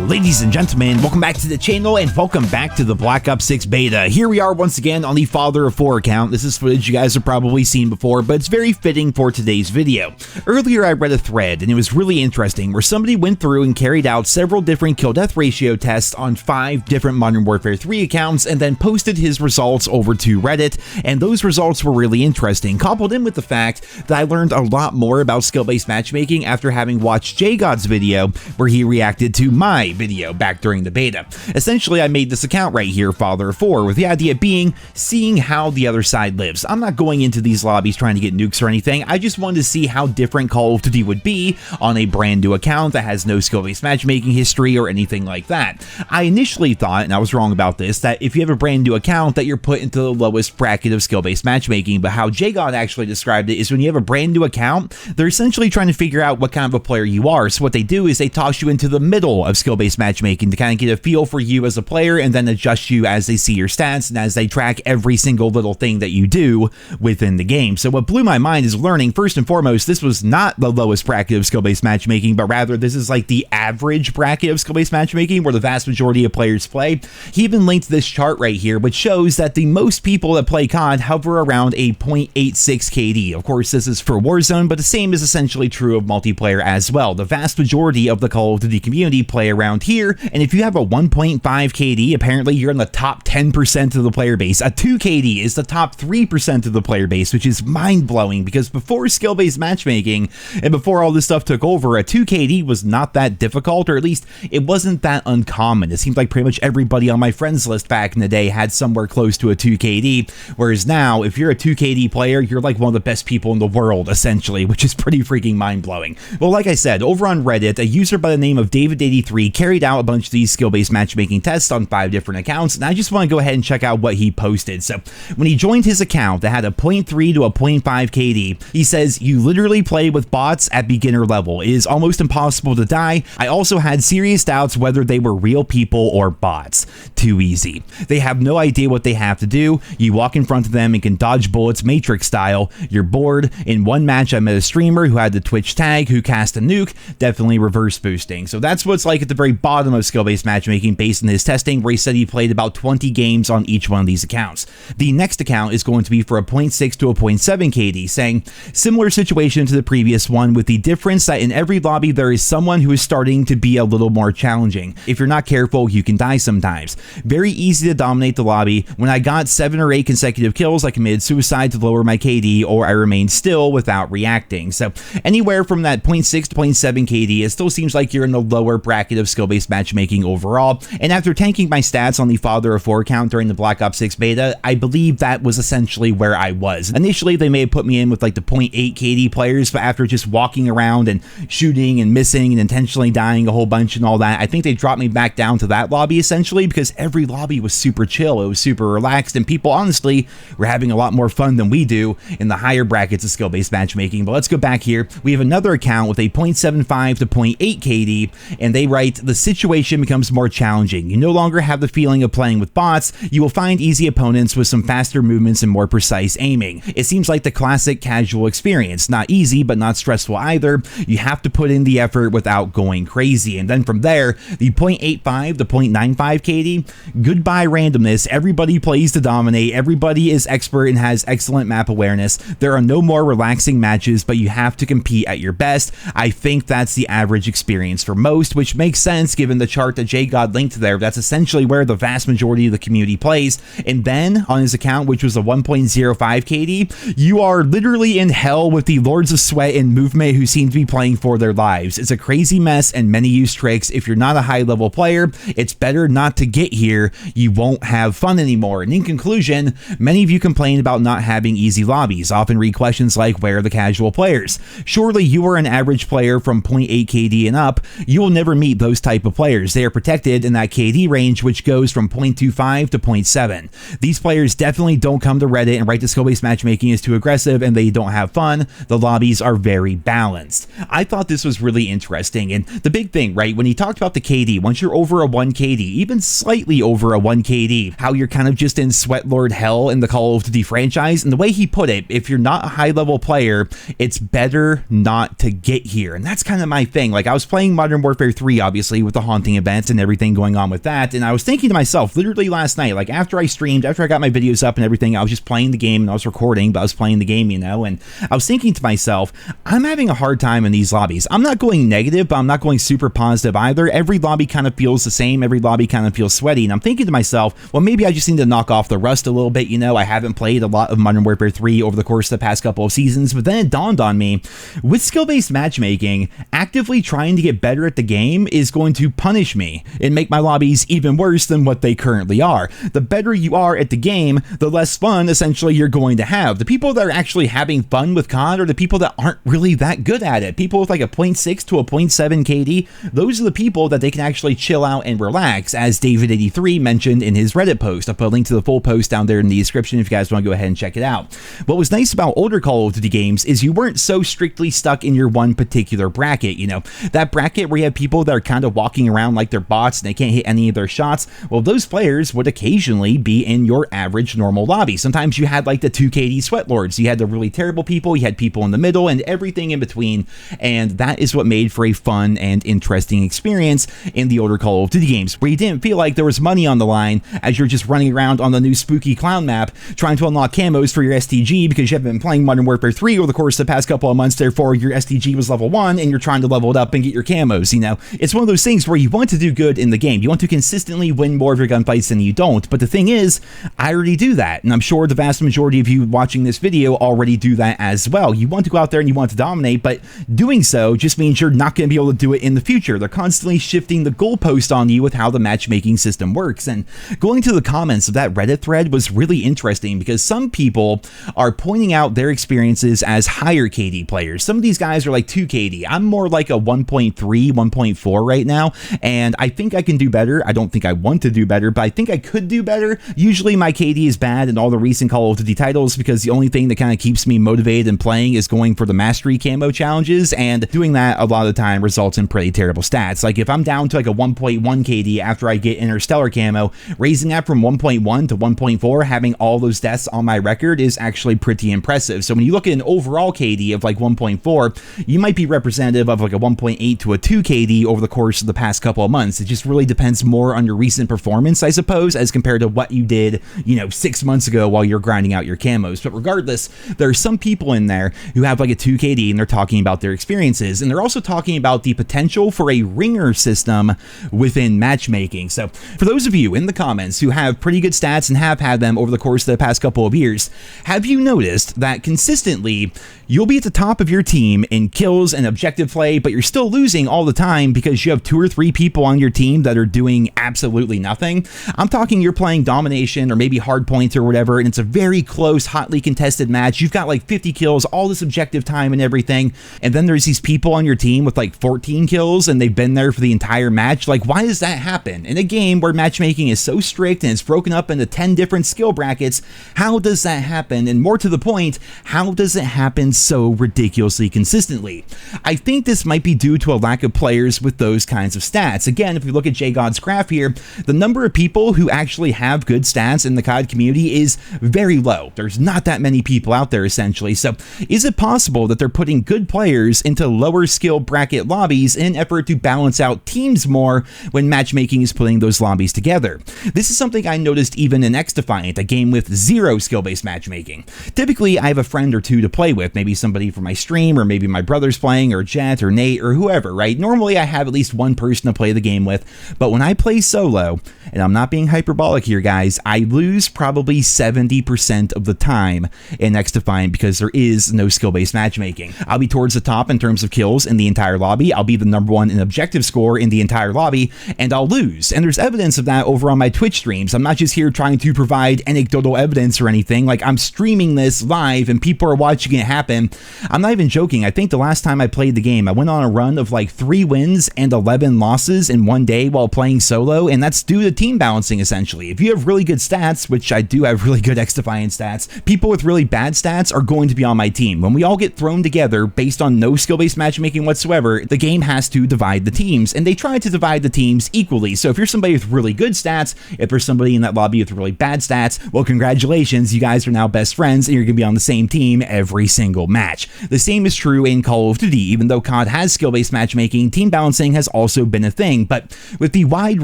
Ladies and gentlemen, welcome back to the channel and welcome back to the Black Ops 6 beta. Here we are once again on the Father of 4 account. This is footage you guys have probably seen before, but it's very fitting for today's video. Earlier I read a thread and it was really interesting where somebody went through and carried out several different kill-death ratio tests on 5 different Modern Warfare 3 accounts and then posted his results over to Reddit, and those results were really interesting, coupled in with the fact that I learned a lot more about skill-based matchmaking after having watched JGod's video where he reacted to my video back during the beta. Essentially, I made this account right here, Father of 4, with the idea being seeing how the other side lives. I'm not going into these lobbies trying to get nukes or anything. I just wanted to see how different Call of Duty would be on a brand new account that has no skill-based matchmaking history or anything like that. I initially thought, and I was wrong about this, that if you have a brand new account that you're put into the lowest bracket of skill-based matchmaking, but how JGod actually described it is when you have a brand new account, they're essentially trying to figure out what kind of a player you are. So what they do is they toss you into the middle of skill-based matchmaking to kind of get a feel for you as a player and then adjust you as they see your stats and as they track every single little thing that you do within the game. So what blew my mind is learning, first and foremost, this was not the lowest bracket of skill-based matchmaking, but rather this is like the average bracket of skill-based matchmaking where the vast majority of players play. He even linked this chart right here, which shows that the most people that play COD hover around a 0.86 KD. Of course, this is for Warzone, but the same is essentially true of multiplayer as well. The vast majority of the Call of Duty community play around here, and if you have a 1.5 KD, apparently you're in the top 10% of the player base. A 2 KD is the top 3% of the player base, which is mind-blowing because before skill-based matchmaking and before all this stuff took over, a 2 KD was not that difficult, or at least it wasn't that uncommon. It seems like pretty much everybody on my friends list back in the day had somewhere close to a 2 KD, whereas now, if you're a 2 KD player, you're like one of the best people in the world, essentially, which is pretty freaking mind-blowing. Well, like I said, over on Reddit, a user by the name of David83 carried out a bunch of these skill-based matchmaking tests on 5 different accounts, and I just want to go ahead and check out what he posted. So when he joined his account that had a 0.3 to a 0.5 KD, he says, "You literally play with bots at beginner level. It is almost impossible to die. I also had serious doubts whether they were real people or bots. Too easy. They have no idea what they have to do. You walk in front of them and can dodge bullets Matrix style. You're bored. In one match, I met a streamer who had the Twitch tag who cast a nuke, definitely reverse boosting." So that's what it's like at the very bottom of skill-based matchmaking based on his testing, where he said he played about 20 games on each one of these accounts. The next account is going to be for a 0.6 to a 0.7 KD, saying, "Similar situation to the previous one, with the difference that in every lobby there is someone who is starting to be a little more challenging. If you're not careful, you can die sometimes. Very easy to dominate the lobby. When I got 7 or 8 consecutive kills, I committed suicide to lower my KD, or I remained still without reacting." So anywhere from that 0.6 to 0.7 KD, it still seems like you're in the lower bracket of skill-based matchmaking overall. And after tanking my stats on the Father of 4 account during the Black Ops 6 beta, I believe that was essentially where I was. Initially, they may have put me in with like the 0.8 KD players, but after just walking around and shooting and missing and intentionally dying a whole bunch and all that, I think they dropped me back down to that lobby essentially because every lobby was super chill, it was super relaxed, and people honestly were having a lot more fun than we do in the higher brackets of skill-based matchmaking. But let's go back here. We have another account with a 0.75 to 0.8 KD, and they write, "The situation becomes more challenging. You no longer have the feeling of playing with bots. You will find easy opponents with some faster movements and more precise aiming. It seems like the classic casual experience. Not easy, but not stressful either. You have to put in the effort without going crazy." And then from there, the 0.85 to 0.95 KD, goodbye randomness. Everybody plays to dominate. Everybody is expert and has excellent map awareness. There are no more relaxing matches, but you have to compete at your best. I think that's the average experience for most, which makes sense given the chart that JGod linked there. That's essentially where the vast majority of the community plays. And then on his account, which was a 1.05 KD, you are literally in hell with the Lords of Sweat and Movement who seem to be playing for their lives. It's a crazy mess and many use tricks. If you're not a high level player, it's better not to get here. You won't have fun anymore. And in conclusion, many of you complain about not having easy lobbies, often read questions like, "Where are the casual players?" Surely you are an average player from 0.8 KD and up. You will never meet those type of players. They are protected in that KD range, which goes from 0.25 to 0.7. These players definitely don't come to Reddit and write the skill-based matchmaking is too aggressive and they don't have fun. The lobbies are very balanced. I thought this was really interesting, and the big thing, right, when he talked about the KD, once you're over a 1 KD, even slightly over a 1 KD, how you're kind of just in Sweatlord hell in the Call of Duty franchise, and the way he put it, if you're not a high-level player, it's better not to get here, and that's kind of my thing. Like, I was playing Modern Warfare 3, obviously, obviously, with the haunting events and everything going on with that. And I was thinking to myself, literally last night, like after I streamed, after I got my videos up and everything, I was just playing the game and I was recording, but I was playing the game, you know, and I was thinking to myself, I'm having a hard time in these lobbies. I'm not going negative, but I'm not going super positive either. Every lobby kind of feels the same. Every lobby kind of feels sweaty. And I'm thinking to myself, well, maybe I just need to knock off the rust a little bit. You know, I haven't played a lot of Modern Warfare 3 over the course of the past couple of seasons, but then it dawned on me, with skill-based matchmaking, actively trying to get better at the game is going to punish me and make my lobbies even worse than what they currently are. The better you are at the game, the less fun essentially you're going to have. The people that are actually having fun with COD are the people that aren't really that good at it. People with like a 0.6 to a 0.7 KD, those are the people that they can actually chill out and relax, as David83 mentioned in his Reddit post. I'll put a link to the full post down there in the description if you guys want to go ahead and check it out. What was nice about older Call of Duty games is you weren't so strictly stuck in your one particular bracket, you know, that bracket where you have people that are kind of walking around like they're bots and they can't hit any of their shots. Well, those players would occasionally be in your average normal lobby. Sometimes you had like the 2KD sweat lords, you had the really terrible people, you had people in the middle, and everything in between, and that is what made for a fun and interesting experience in the older Call of Duty games, where you didn't feel like there was money on the line as you're just running around on the new spooky clown map trying to unlock camos for your STG because you haven't been playing Modern Warfare 3 over the course of the past couple of months. Therefore, your STG was level 1 and you're trying to level it up and get your camos. You know, it's one of those things where you want to do good in the game. You want to consistently win more of your gunfights than you don't. But the thing is, I already do that, and I'm sure the vast majority of you watching this video already do that as well. You want to go out there and you want to dominate, but doing so just means you're not going to be able to do it in the future. They're constantly shifting the goalpost on you with how the matchmaking system works. And going to the comments of that Reddit thread was really interesting because some people are pointing out their experiences as higher KD players. Some of these guys are like 2 KD. I'm more like a 1.3, 1.4 right now, and I think I can do better. I don't think I want to do better, but I think I could do better. Usually my KD is bad in all the recent Call of Duty titles because the only thing that kind of keeps me motivated and playing is going for the mastery camo challenges, and doing that a lot of the time results in pretty terrible stats. Like if I'm down to like a 1.1 KD after I get Interstellar camo, raising that from 1.1 to 1.4, having all those deaths on my record is actually pretty impressive. So when you look at an overall KD of like 1.4, you might be representative of like a 1.8 to a 2 KD over the course of the past couple of months. It just really depends more on your recent performance, I suppose, as compared to what you did, you know, 6 months ago while you're grinding out your camos. But regardless, there are some people in there who have like a 2 KD and they're talking about their experiences, and they're also talking about the potential for a ringer system within matchmaking. So for those of you in the comments who have pretty good stats and have had them over the course of the past couple of years, have you noticed that consistently you'll be at the top of your team in kills and objective play, but you're still losing all the time because you have 2 or 3 people on your team that are doing absolutely nothing? I'm talking you're playing domination or maybe hard points or whatever, and it's a very close, hotly contested match. You've got like 50 kills, all this objective time and everything, and then there's these people on your team with like 14 kills and they've been there for the entire match. Like, why does that happen? In a game where matchmaking is so strict and it's broken up into 10 different skill brackets, how does that happen? And more to the point, how does it happen so ridiculously consistently? I think this might be due to a lack of players with those kinds of stats. Again, if we look at JGod's graph here, the number of people who actually have good stats in the COD community is very low. There's not that many people out there, essentially. So is it possible that they're putting good players into lower skill bracket lobbies in an effort to balance out teams more when matchmaking is putting those lobbies together? This is something I noticed even in X-Defiant, a game with 0 skill-based matchmaking. Typically, I have a friend or 2 to play with, maybe somebody from my stream, or maybe my brother's playing, or Jet, or Nate, or whoever, right? Normally, I have at least one person to play the game with, but when I play solo, and I'm not being hyperbolic here, guys, I lose probably 70% of the time in X-Defiant because there is no skill-based matchmaking. I'll be towards the top in terms of kills in the entire lobby, I'll be the #1 in objective score in the entire lobby, and I'll lose. And there's evidence of that over on my Twitch streams. I'm not just here trying to provide anecdotal evidence or anything. Like, I'm streaming this live and people are watching it happen. I'm not even joking. I think the last time I played the game, I went on a run of like 3 wins and 11 losses in one day while playing solo, and that's due to team balancing, essentially. If you have really good stats, which I do have really good X-Defiant stats, people with really bad stats are going to be on my team. When we all get thrown together based on no skill-based matchmaking whatsoever, the game has to divide the teams, and they try to divide the teams equally. So if you're somebody with really good stats, if there's somebody in that lobby with really bad stats, well, congratulations, you guys are now best friends, and you're going to be on the same team every single match. The same is true in Call of Duty. Even though COD has skill-based matchmaking, team balancing has also also been a thing. But with the wide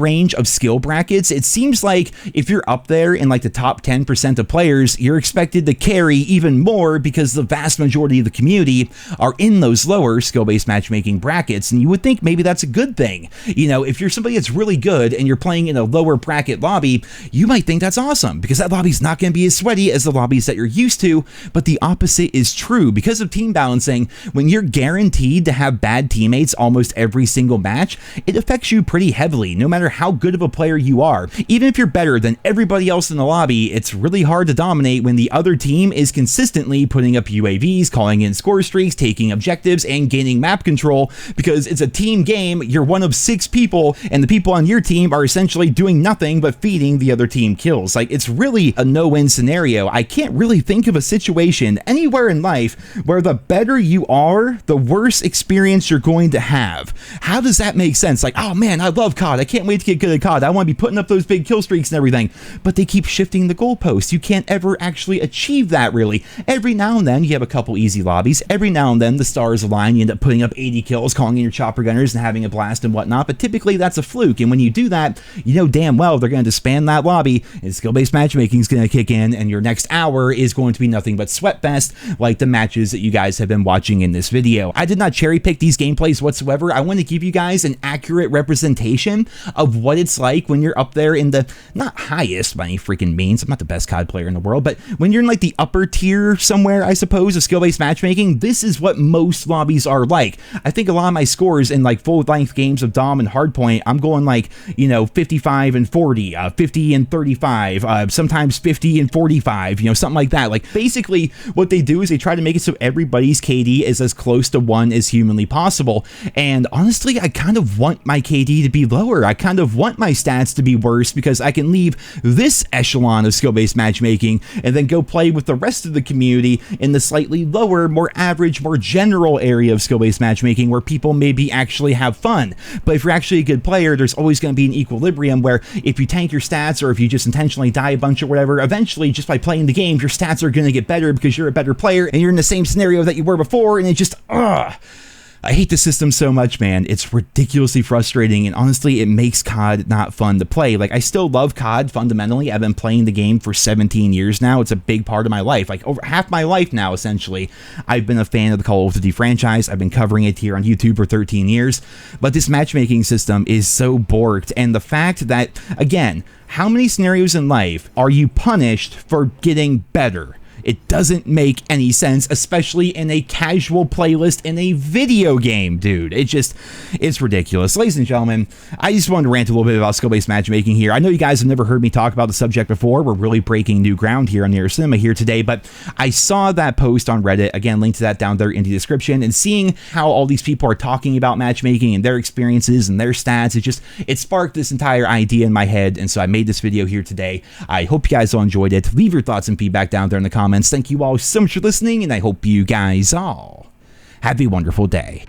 range of skill brackets, it seems like if you're up there in like the top 10% of players, you're expected to carry even more because the vast majority of the community are in those lower skill-based matchmaking brackets. And you would think maybe that's a good thing. You know, if you're somebody that's really good and you're playing in a lower bracket lobby, you might think that's awesome because that lobby's not going to be as sweaty as the lobbies that you're used to. But the opposite is true. Because of team balancing, when you're guaranteed to have bad teammates almost every single match, it affects you pretty heavily, no matter how good of a player you are. Even if you're better than everybody else in the lobby, it's really hard to dominate when the other team is consistently putting up UAVs, calling in score streaks, taking objectives, and gaining map control. Because it's a team game, you're one of 6 people, and the people on your team are essentially doing nothing but feeding the other team kills. Like, it's really a no-win scenario. I can't really think of a situation anywhere in life where the better you are, the worse experience you're going to have. How does that make sense? Like, oh man, I love COD. I can't wait to get good at COD. I want to be putting up those big kill streaks and everything. But they keep shifting the goalposts. You can't ever actually achieve that, really. Every now and then you have a couple easy lobbies. Every now and then the stars align. You end up putting up 80 kills, calling in your chopper gunners and having a blast and whatnot. But typically that's a fluke. And when you do that, you know damn well they're going to disband that lobby and skill-based matchmaking is going to kick in, and your next hour is going to be nothing but sweatfest like the matches that you guys have been watching in this video. I did not cherry pick these gameplays whatsoever. I want to give you guys an accurate representation of what it's like when you're up there in the, not highest by any freaking means, I'm not the best COD player in the world, but when you're in like the upper tier somewhere, I suppose, of skill-based matchmaking, this is what most lobbies are like. I think a lot of my scores in like full-length games of Dom and Hardpoint, I'm going like, you know, 55 and 40, 50 and 35, sometimes 50 and 45, you know, something like that. Like, basically what they do is they try to make it so everybody's KD is as close to 1 as humanly possible. And honestly, I kind of want my KD to be lower. I kind of want my stats to be worse because I can leave this echelon of skill-based matchmaking and then go play with the rest of the community in the slightly lower, more average, more general area of skill-based matchmaking where people maybe actually have fun. But if you're actually a good player, there's always going to be an equilibrium where if you tank your stats or if you just intentionally die a bunch or whatever, eventually just by playing the game, your stats are going to get better because you're a better player and you're in the same scenario that you were before, and it just, I hate the system so much, man. It's ridiculously frustrating, and honestly, it makes COD not fun to play. Like, I still love COD fundamentally. I've been playing the game for 17 years now. It's a big part of my life. Like, over half my life now, essentially, I've been a fan of the Call of Duty franchise. I've been covering it here on YouTube for 13 years, but this matchmaking system is so borked, and the fact that, again, how many scenarios in life are you punished for getting better? It doesn't make any sense, especially in a casual playlist in a video game, dude. It's ridiculous. Ladies and gentlemen, I just wanted to rant a little bit about skill-based matchmaking here. I know you guys have never heard me talk about the subject before. We're really breaking new ground here on NerosCinema here today, but I saw that post on Reddit. Again, link to that down there in the description, and seeing how all these people are talking about matchmaking and their experiences and their stats, it sparked this entire idea in my head, and so I made this video here today. I hope you guys all enjoyed it. Leave your thoughts and feedback down there in the comments. Thank you all so much for listening, and I hope you guys all have a wonderful day.